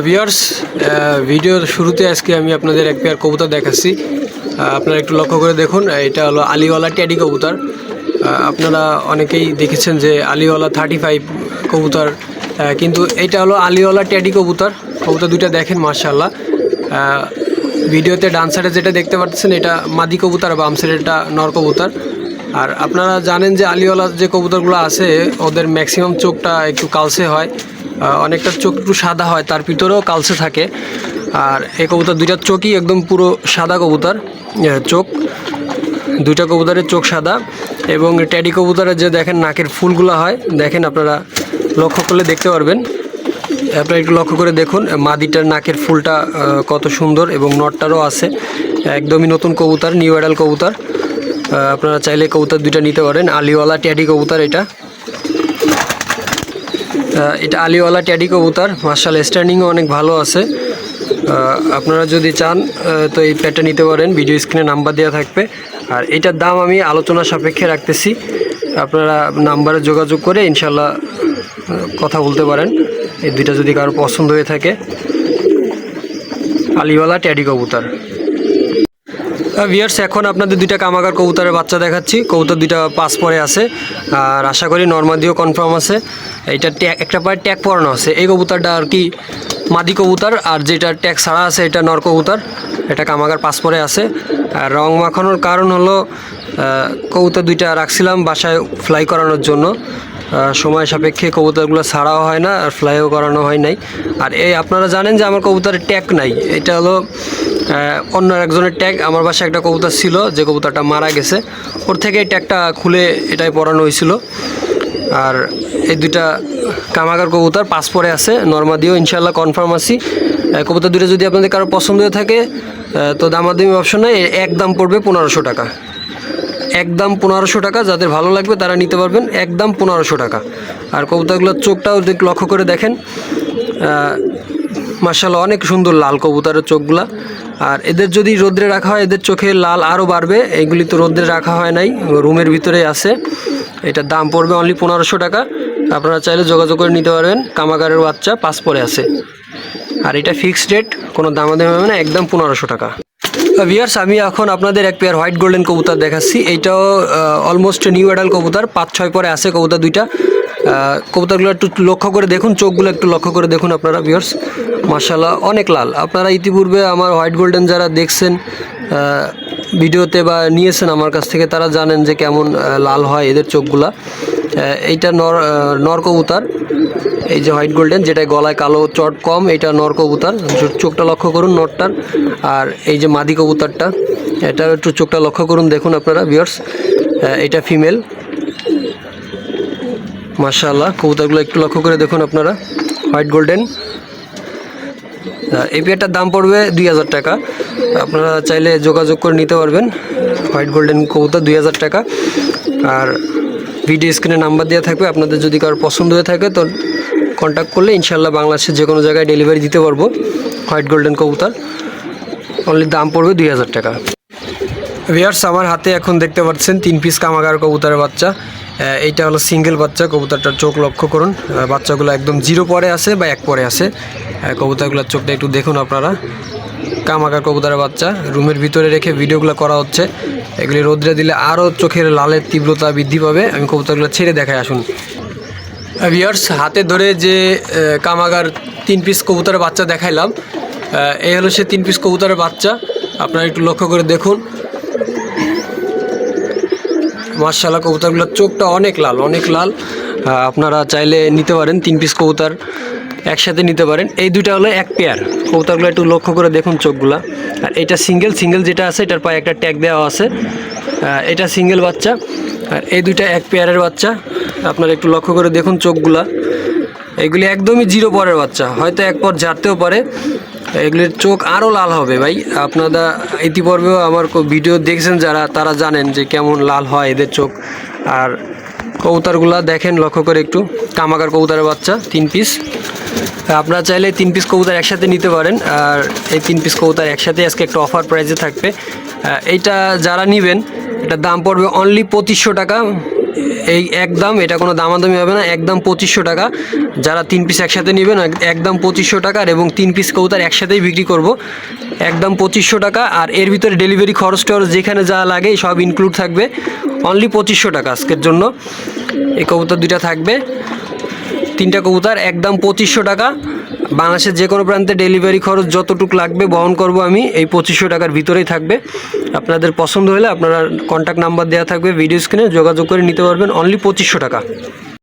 Viewers, ভিডিওর শুরুতে আজকে আমি আপনাদের এক পেয়ার কবুতর দেখাচ্ছি। আপনারা একটু লক্ষ্য করে দেখুন, এটা হলো আলিওয়ালা টেডি কবুতর। আপনারা অনেকেই দেখেছেন যে আলিওয়ালা 35 কবুতর, কিন্তু এটা হলো আলিওয়ালা টেডি কবুতর। কবুতর দুইটা দেখেন মাশাআল্লাহ। ভিডিওতে ডান সাইডে যেটা দেখতে পাচ্ছেন এটা মাদি কবুতর, বাম সাইডে এটা নর কবুতর। আর আপনারা জানেন যে আলিওয়ালা যে কবুতরগুলো আছে ওদের ম্যাক্সিমাম চোখটা একটু কালসে হয়, অনেকটা চোখ একটু সাদা হয়, তার ভিতরেও কালসে থাকে। আর এই কবুতর দুইটার চোখই একদম পুরো সাদা কবুতর, চোখ দুইটা কবুতরের চোখ সাদা। এবং টেডি কবুতরের যে দেখেন নাকের ফুলগুলো হয়, দেখেন আপনারা লক্ষ্য করলে দেখতে পারবেন। আপনারা একটু লক্ষ্য করে দেখুন মাদিটার নাকের ফুলটা কত সুন্দর, এবং নটটারও আছে। একদমই নতুন কবুতর, নিউ অ্যাডাল কবুতর। আপনারা চাইলে কবুতর দুইটা নিতে পারেন। আলিওয়ালা টেডি কবুতর এটা আলিওয়ালা টেডি কবুতর। মাশাআল্লাহ, স্ট্যান্ডিংও অনেক ভালো আছে। আপনারা যদি চান তো এই পেয়ারটা নিতে পারেন, ভিডিও স্ক্রিনে নাম্বার দেওয়া থাকবে। আর এটার দাম আমি আলোচনা সাপেক্ষে রাখতেছি, আপনারা নাম্বারে যোগাযোগ করে ইনশাল্লাহ কথা বলতে পারেন এই দুইটা যদি কারো পছন্দ হয়ে থাকে। আলিওয়ালা টেডি কবুতর। ভিউয়ার্স, এখন আপনাদের দুইটা কামাগার কবুতরের বাচ্চা দেখাচ্ছি। কবুতর দুইটা পাস পরে আছে, আর আশা করি নর্মাদিও কনফার্ম আছে। এইটা একটা পায়ে ট্যাগ পরানো আছে। এই কবুতরটা আর কি মাদি কবুতর, আর যেটা ট্যাগ ছাড়া আছে এটা নর কবুতর। এটা কামাগার পাস পরে আছে। আর রং মাখানোর কারণ হলো কবুতর দুইটা রাখছিলাম বাসায় ফ্লাই করানোর জন্য, সময় সাপেক্ষে কবুতরগুলো ছাড়াও হয় না আর ফ্লাইও করানো হয় নাই। আর এই আপনারা জানেন যে আমার কবুতরের ট্যাগ নাই, এটা হলো অন্য একজনের ট্যাগ। আমার বাসায় একটা কবুতর ছিল, যে কবুতরটা মারা গেছে, ওর থেকে এই ট্যাগটা খুলে এটাই পরানো হয়েছিল। আর এই দুইটা কামাগার কবুতর পাস পরে আছে, নর্মাদিও ইনশাল্লাহ কনফার্ম আছি। কবুতর দুটো যদি আপনাদের কারো পছন্দ হয়ে থাকে তো দামাদামি অপশন নেই, একদম পড়বে 1500 টাকা। একদম 1500 টাকা, যাদের ভালো লাগবে তারা নিতে পারবেন, একদম 1500 টাকা। আর কবুতরগুলোর চোখটাও লক্ষ্য করে দেখেন, মাশাআল্লাহ অনেক সুন্দর লাল কবুতরের চোখগুলা। আর এদের যদি রোদ্রে রাখা হয় এদের চোখে লাল আরও বাড়বে। এইগুলি তো রোদ্রে রাখা হয় নাই, রুমের ভিতরে আছে। এটার দাম পড়বে অনলি 1500 টাকা। আপনারা চাইলে যোগাযোগ করে নিতে পারবেন। কামাগারের বাচ্চা পাস পরে আছে। আর এটা ফিক্সড রেট, কোনো দামাদামি হবে না, একদম 1500 টাকা। ভিউয়ার্স, আমি এখন আপনাদের এক পেয়ার হোয়াইট গোল্ডেন কবুতর দেখাচ্ছি। এইটাও অলমোস্ট নিউ অ্যাডাল কবুতর, 5-6 পরে আছে কবুতর দুইটা। কবুতরগুলো একটু লক্ষ্য করে দেখুন, চোখগুলো একটু লক্ষ্য করে দেখুন আপনারা ভিউয়ার্স। মাশাআল্লাহ অনেক লাল। আপনারা ইতিপূর্বে আমার হোয়াইট গোল্ডেন যারা দেখছেন ভিডিওতে বা নিয়েছেন আমার কাছ থেকে, তারা জানেন যে কেমন লাল হয় এদের চোখগুলা। এইটা নর কবুতর, এই যে হোয়াইট গোল্ডেন, যেটা গলায় কালো চট কম, এটা নর কবুতর। চোখটা লক্ষ্য করুন নরটার। আর এই যে মাদি কবুতরটা, এটা একটু চোখটা লক্ষ্য করুন, দেখুন আপনারা ভিউয়ার্স। এটা ফিমেল। মাশাআল্লাহ, কবুতরগুলো একটু লক্ষ্য করে দেখুন আপনারা। White golden. এই পেয়ারটার দাম পড়বে 2000 টাকা। আপনারা চাইলে যোগাযোগ করে নিতে পারবেন। হোয়াইট গোল্ডেন কবুতর 2000 টাকা। আর ভিডিও স্ক্রিনে নাম্বার দেওয়া থাকবে, আপনাদের যদি কারোর পছন্দ হয়ে থাকে তো কন্ট্যাক্ট করলে ইনশাল্লাহ বাংলাদেশের যে কোনো জায়গায় ডেলিভারি দিতে পারবো। হোয়াইট গোল্ডেন কবুতর অনলি দাম পড়বে 2000 টাকা। ভিউয়ার্স, আমার হাতে এখন দেখতে পাচ্ছেন 3 পিস কামাগার কবুতরের বাচ্চা। এইটা হলো সিঙ্গেল বাচ্চা। কবুতরটার চোখ লক্ষ্য করুন, বাচ্চাগুলো একদম 0 পরে আছে বা 1 পরে আছে। কবুতরগুলোর চোখটা একটু দেখুন আপনারা। কামাগার কবুতরের বাচ্চা রুমের ভিতরে রেখে ভিডিওগুলো করা হচ্ছে। এগুলি রোদ্রে দিলে আরও চোখের লালের তীব্রতা বৃদ্ধি পাবে। আমি কবুতরগুলো ছেড়ে দেখাই, আসুন। ভিউয়ার্স, হাতে ধরে যে কামাগার 3 পিস কবুতরের বাচ্চা দেখাইলাম, এই হলো সে 3 পিস কবুতরের বাচ্চা। আপনারা একটু লক্ষ্য করে দেখুন। মাশাআল্লাহ, কবুতরগুলোর চোখটা অনেক লাল, অনেক লাল। আপনারা চাইলে নিতে পারেন, 3 পিস কবুতর একসাথে নিতে পারেন। এই দুইটা হলো এক পেয়ার। কবুতরগুলো একটু লক্ষ্য করে দেখুন চোখগুলা। আর এটা সিঙ্গেল যেটা আছে এটার পায়ে একটা ট্যাগ দেওয়া আছে। এটা সিঙ্গেল বাচ্চা। আর এই দুইটা এক পেয়ারের বাচ্চা। আপনারা একটু লক্ষ্য করে দেখুন চোখগুলা। এগুলি একদমই 0 পরের বাচ্চা, হয়তো 1 পর ঝাড়তেও পারে। এগুলির চোখ আরও লাল হবে ভাই। আপনারা ইতিপূর্বেও আমার ভিডিও দেখছেন যারা, তারা জানেন যে কেমন লাল হয় এদের চোখ। আর কবুতরগুলা দেখেন লক্ষ্য করে একটু। কামাগার কবুতরের বাচ্চা 3 পিস। আপনারা চাইলে 3 পিস কবুতর একসাথে নিতে পারেন। আর এই 3 পিস কবুতর একসাথে আজকে একটা অফার প্রাইসে থাকবে। এইটা যারা নেবেন এটার দাম পড়বে অনলি 2500 টাকা। এই একদম, এটা কোনো দামাদামি হবে না, একদম 2500 টাকা। যারা 3 পিস একসাথে নেবেন একদম 2500 টাকা, আর এবং 3 পিস কবুতর একসাথেই বিক্রি করব একদম 2500 টাকা। আর এর ভিতরে ডেলিভারি খরচ টরচ যেখানে যা লাগে সব ইনক্লুড থাকবে, অনলি 2500 টাকা আজকের জন্য। এই কবুতর দুইটা থাকবে, 3টা কবুতর একদম 2500 টাকা। বাংলাদেশের যে কোনো প্রান্তে ডেলিভারি খরচ যতটুকু লাগবে বহন করব আমি, এই 2500 টাকার ভিতরেই থাকবে। আপনাদের পছন্দ হলে আপনারা কন্ট্যাক্ট নাম্বার দেওয়া থাকবে ভিডিও স্ক্রিনে, যোগাযোগ করে নিতে পারবেন, অনলি 2500 টাকা।